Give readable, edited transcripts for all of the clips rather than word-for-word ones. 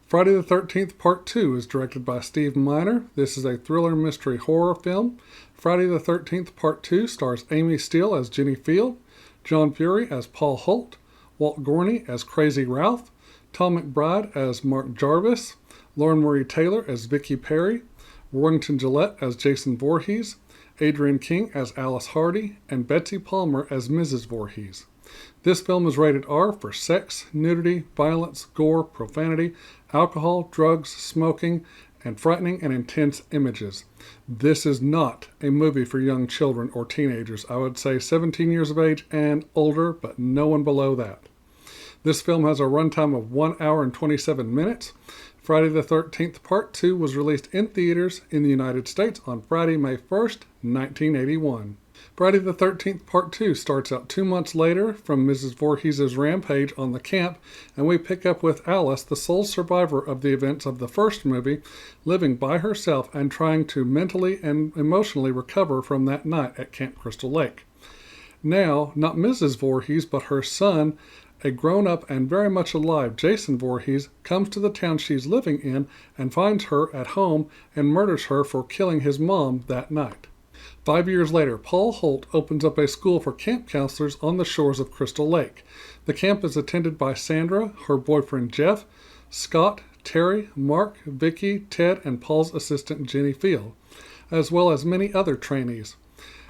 Friday the 13th Part 2 is directed by Steve Miner. This is a thriller mystery horror film. Friday the 13th Part 2 stars Amy Steele as Jenny Field, John Fury as Paul Holt, Walt Gorney as Crazy Ralph, Tom McBride as Mark Jarvis, Lauren Marie Taylor as Vicky Perry, Warrington Gillette as Jason Voorhees, Adrienne King as Alice Hardy, and Betsy Palmer as Mrs. Voorhees. This film is rated R for sex, nudity, violence, gore, profanity, alcohol, drugs, smoking, and frightening and intense images. This is not a movie for young children or teenagers. I would say 17 years of age and older, but no one below that. This film has a runtime of 1 hour and 27 minutes. Friday the 13th Part 2 was released in theaters in the United States on Friday, May 1st, 1981. Friday the 13th Part 2 starts out 2 months later from Mrs. Voorhees' rampage on the camp, and we pick up with Alice, the sole survivor of the events of the first movie, living by herself and trying to mentally and emotionally recover from that night at Camp Crystal Lake. Now, not Mrs. Voorhees, but her son, a grown-up and very much alive Jason Voorhees, comes to the town she's living in and finds her at home and murders her for killing his mom that night. 5 years later, Paul Holt opens up a school for camp counselors on the shores of Crystal Lake. The camp is attended by Sandra, her boyfriend Jeff, Scott, Terry, Mark, Vicky, Ted, and Paul's assistant Jenny Field, as well as many other trainees.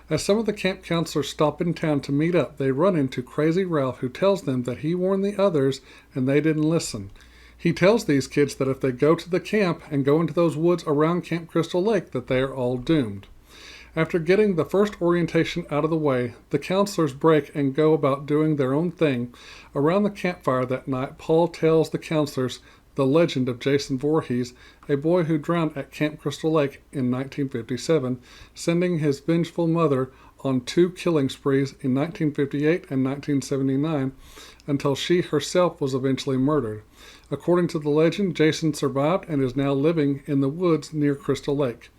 As some of the camp counselors stop in town to meet up, they run into Crazy Ralph, who tells them that he warned the others and they didn't listen. He tells these kids that if they go to the camp and go into those woods around Camp Crystal Lake, that they are all doomed. After getting the first orientation out of the way, the counselors break and go about doing their own thing. Around the campfire that night, Paul tells the counselors the legend of Jason Voorhees, a boy who drowned at Camp Crystal Lake in 1957, sending his vengeful mother on 2 killing sprees in 1958 and 1979 until she herself was eventually murdered. According to the legend, Jason survived and is now living in the woods near Crystal Lake.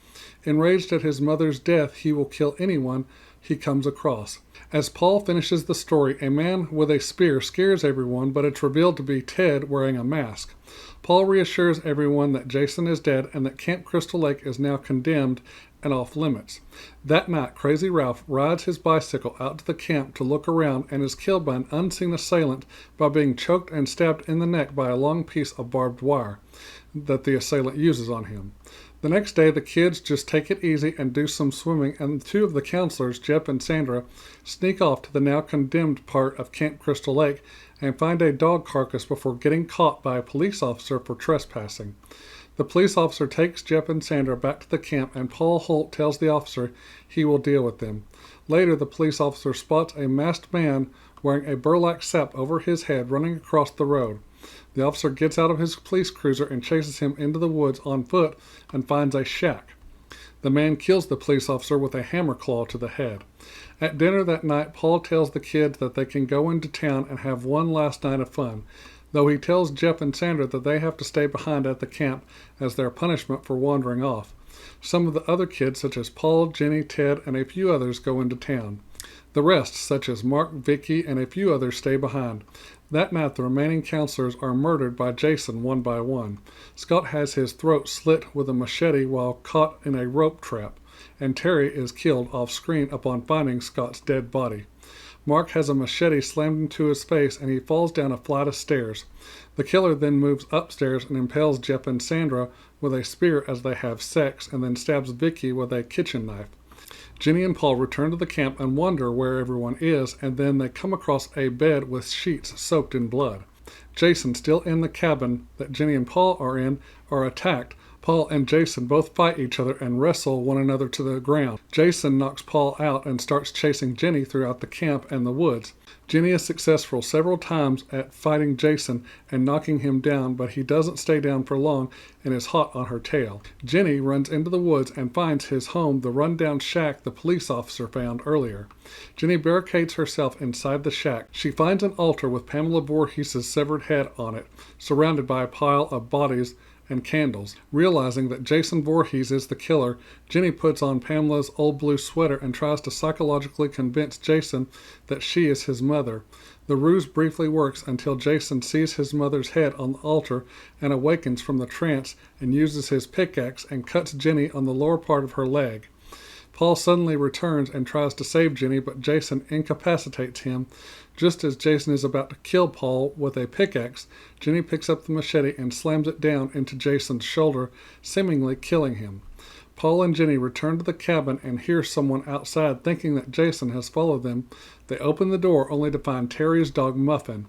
Enraged at his mother's death, he will kill anyone he comes across. As Paul finishes the story, a man with a spear scares everyone, but it's revealed to be Ted wearing a mask. Paul reassures everyone that Jason is dead and that Camp Crystal Lake is now condemned and off limits. That night, Crazy Ralph rides his bicycle out to the camp to look around and is killed by an unseen assailant by being choked and stabbed in the neck by a long piece of barbed wire that the assailant uses on him. The next day, the kids just take it easy and do some swimming, and 2 of the counselors, Jeff and Sandra, sneak off to the now condemned part of Camp Crystal Lake and find a dog carcass before getting caught by a police officer for trespassing. The police officer takes Jeff and Sandra back to the camp, and Paul Holt tells the officer he will deal with them. Later, the police officer spots a masked man wearing a burlap sack over his head running across the road. The officer gets out of his police cruiser and chases him into the woods on foot and finds a shack. The man kills the police officer with a hammer claw to the head. At dinner that night, Paul tells the kids that they can go into town and have one last night of fun, though he tells Jeff and Sandra that they have to stay behind at the camp as their punishment for wandering off. Some of the other kids, such as Paul, Jenny, Ted, and a few others, go into town. The rest, such as Mark, Vicky, and a few others, stay behind. That night, the remaining counselors are murdered by Jason one by one. Scott has his throat slit with a machete while caught in a rope trap, and Terry is killed off-screen upon finding Scott's dead body. Mark has a machete slammed into his face, and he falls down a flight of stairs. The killer then moves upstairs and impales Jeff and Sandra with a spear as they have sex, and then stabs Vicky with a kitchen knife. Jenny and Paul return to the camp and wonder where everyone is, and then they come across a bed with sheets soaked in blood. Jason, still in the cabin that Jenny and Paul are in, are attacked. Paul and Jason both fight each other and wrestle one another to the ground. Jason knocks Paul out and starts chasing Jenny throughout the camp and the woods. Jenny is successful several times at fighting Jason and knocking him down, but he doesn't stay down for long and is hot on her tail. Jenny runs into the woods and finds his home, the rundown shack the police officer found earlier. Jenny barricades herself inside the shack. She finds an altar with Pamela Voorhees' severed head on it, surrounded by a pile of bodies and candles. Realizing that Jason Voorhees is the killer, Jenny puts on Pamela's old blue sweater and tries to psychologically convince Jason that she is his mother. The ruse briefly works until Jason sees his mother's head on the altar and awakens from the trance and uses his pickaxe and cuts Jenny on the lower part of her leg. Paul suddenly returns and tries to save Jenny, but Jason incapacitates him. Just as Jason is about to kill Paul with a pickaxe, Jenny picks up the machete and slams it down into Jason's shoulder, seemingly killing him. Paul and Jenny return to the cabin and hear someone outside thinking that Jason has followed them. They open the door only to find Terry's dog Muffin.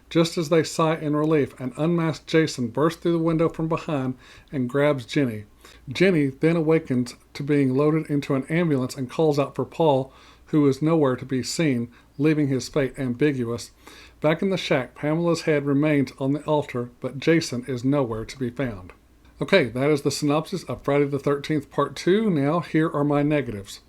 Just as they sigh in relief, an unmasked Jason bursts through the window from behind and grabs Jenny. Jenny then awakens to being loaded into an ambulance and calls out for Paul, who is nowhere to be seen, leaving his fate ambiguous. Back in the shack, Pamela's head remains on the altar, but Jason is nowhere to be found. Okay, that is the synopsis of Friday the 13th Part 2. Now, here are my negatives.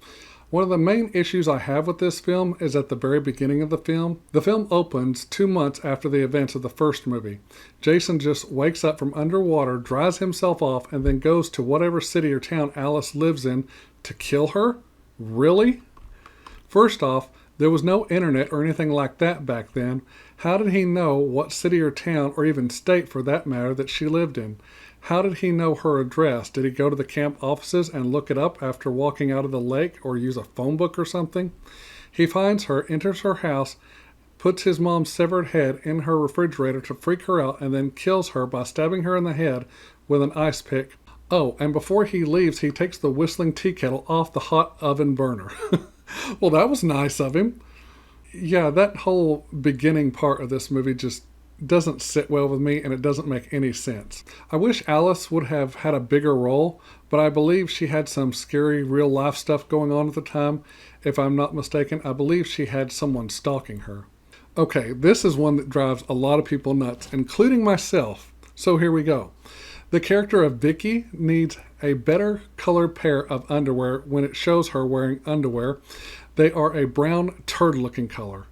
One of the main issues I have with this film is at the very beginning of the film. The film opens 2 months after the events of the first movie. Jason just wakes up from underwater, dries himself off, and then goes to whatever city or town Alice lives in to kill her? Really? First off, there was no internet or anything like that back then. How did he know what city or town, or even state for that matter, that she lived in? How did he know her address? Did he go to the camp offices and look it up after walking out of the lake, or use a phone book or something? He finds her, enters her house, puts his mom's severed head in her refrigerator to freak her out, and then kills her by stabbing her in the head with an ice pick. Oh, and before he leaves, he takes the whistling tea kettle off the hot oven burner. Well, that was nice of him. Yeah, that whole beginning part of this movie just doesn't sit well with me, and it doesn't make any sense. I wish Alice would have had a bigger role, but I believe she had some scary real life stuff going on at the time. If I'm not mistaken, I believe she had someone stalking her. Okay, this is one that drives a lot of people nuts, including myself. So here we go. The character of Vicky needs a better colored pair of underwear when it shows her wearing underwear. They are a brown turd-looking color.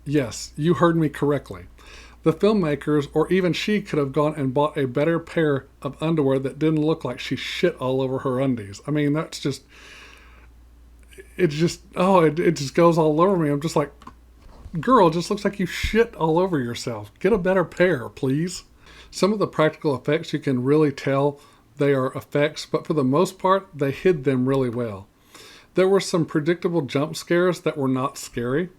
Yes, you heard me correctly. The filmmakers, or even she, could have gone and bought a better pair of underwear that didn't look like she shit all over her undies. I mean, that's just... It just goes all over me. I'm just like, girl, it just looks like you shit all over yourself. Get a better pair, please. Some of the practical effects, you can really tell they are effects, but for the most part, they hid them really well. There were some predictable jump scares that were not scary.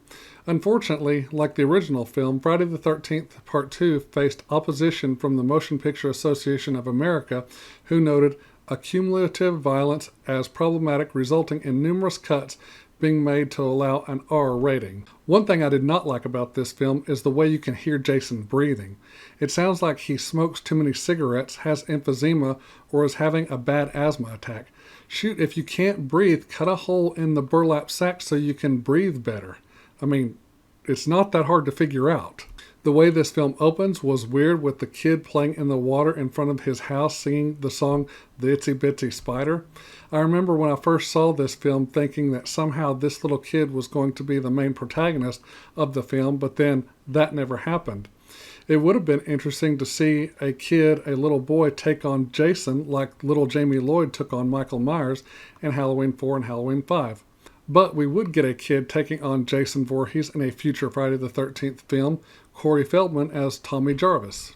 Unfortunately, like the original film, Friday the 13th Part 2 faced opposition from the Motion Picture Association of America, who noted accumulative violence as problematic, resulting in numerous cuts being made to allow an R rating. One thing I did not like about this film is the way you can hear Jason breathing. It sounds like he smokes too many cigarettes, has emphysema, or is having a bad asthma attack. Shoot, if you can't breathe, cut a hole in the burlap sack so you can breathe better. I mean, it's not that hard to figure out. The way this film opens was weird, with the kid playing in the water in front of his house singing the song The Itsy Bitsy Spider. I remember when I first saw this film thinking that somehow this little kid was going to be the main protagonist of the film, but then that never happened. It would have been interesting to see a kid, a little boy, take on Jason like little Jamie Lloyd took on Michael Myers in Halloween 4 and Halloween 5. But we would get a kid taking on Jason Voorhees in a future Friday the 13th film, Corey Feldman as Tommy Jarvis.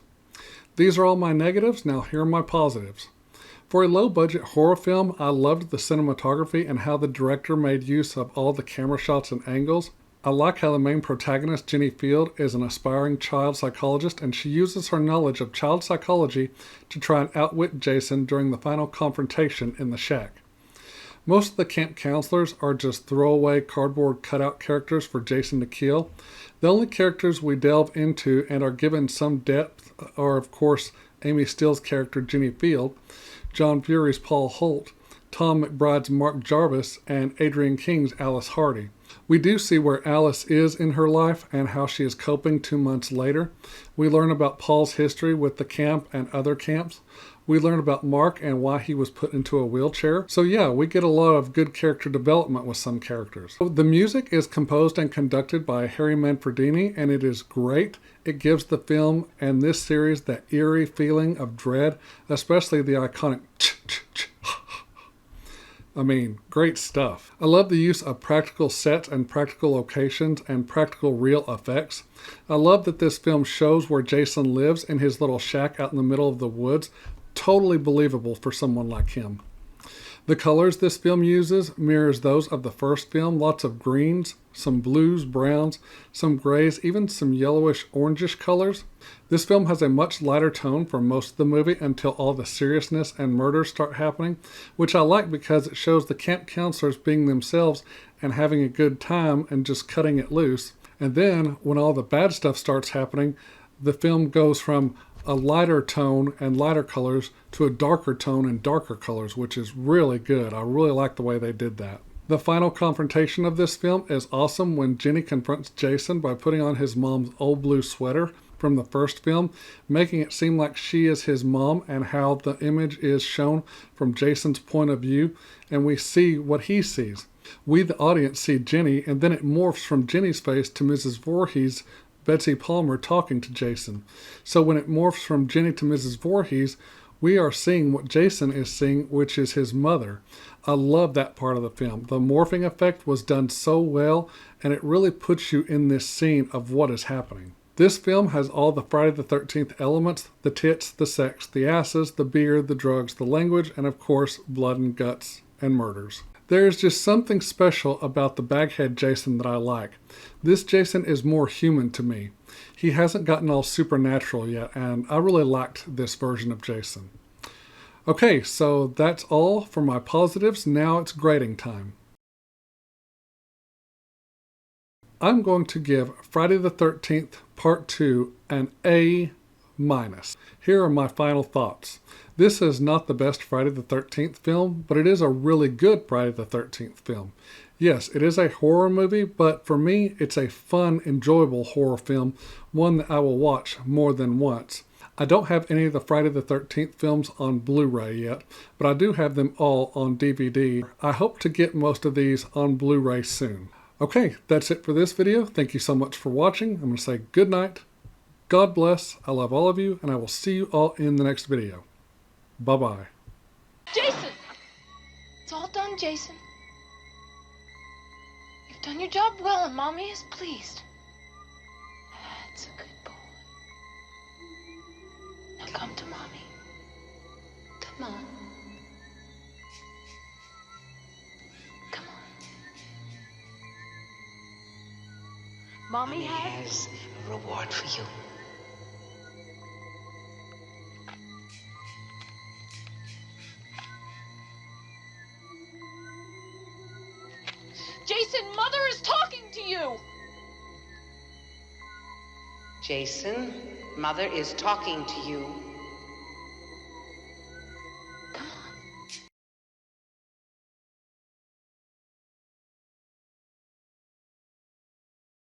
These are all my negatives. Now here are my positives. For a low-budget horror film, I loved the cinematography and how the director made use of all the camera shots and angles. I like how the main protagonist, Jenny Field, is an aspiring child psychologist, and she uses her knowledge of child psychology to try and outwit Jason during the final confrontation in the shack. Most of the camp counselors are just throwaway cardboard cutout characters for Jason to kill. The only characters we delve into and are given some depth are, of course, Amy Steele's character Jenny Field, John Fury's Paul Holt, Tom McBride's Mark Jarvis, and Adrienne King's Alice Hardy. We do see where Alice is in her life and how she is coping 2 months later. We learn about Paul's history with the camp and other camps. We learn about Mark and why he was put into a wheelchair. So yeah, we get a lot of good character development with some characters. The music is composed and conducted by Harry Manfredini, and it is great. It gives the film and this series that eerie feeling of dread, especially the iconic I mean, great stuff. I love the use of practical sets and practical locations and practical real effects. I love that this film shows where Jason lives in his little shack out in the middle of the woods. Totally believable for someone like him. The colors this film uses mirrors those of the first film. Lots of greens, some blues, browns, some grays, even some yellowish orangish colors. This film has a much lighter tone for most of the movie until all the seriousness and murders start happening, which I like because it shows the camp counselors being themselves and having a good time and just cutting it loose. And then when all the bad stuff starts happening, the film goes from a lighter tone and lighter colors to a darker tone and darker colors, which is really good. I really like the way they did that. The final confrontation of this film is awesome when Jenny confronts Jason by putting on his mom's old blue sweater from the first film, making it seem like she is his mom, and how the image is shown from Jason's point of view, and we see what he sees. We, the audience, see Jenny, and then it morphs from Jenny's face to Mrs. Voorhees, Betsy Palmer, talking to Jason. So when it morphs from Jenny to Mrs. Voorhees, we are seeing what Jason is seeing, which is his mother. I love that part of the film. The morphing effect was done so well, and it really puts you in this scene of what is happening. This film has all the Friday the 13th elements: the tits, the sex, the asses, the beer, the drugs, the language, and of course, blood and guts and murders. There is just something special about the Baghead Jason that I like. This Jason is more human to me. He hasn't gotten all supernatural yet, and I really liked this version of Jason. Okay, so that's all for my positives. Now it's grading time. I'm going to give Friday the 13th Part 2 an A-. Here are my final thoughts. This is not the best Friday the 13th film, but it is a really good Friday the 13th film. Yes, it is a horror movie, but for me, it's a fun, enjoyable horror film, one that I will watch more than once. I don't have any of the Friday the 13th films on Blu-ray yet, but I do have them all on DVD. I hope to get most of these on Blu-ray soon. Okay, that's it for this video. Thank you so much for watching. I'm going to say good night. God bless. I love all of you, and I will see you all in the next video. Bye-bye. Jason! It's all done, Jason. You've done your job well, and Mommy is pleased. That's a good boy. Now come to Mommy. Come on. Come on. Mommy has a reward for you. Jason, Mother is talking to you! Jason, Mother is talking to you.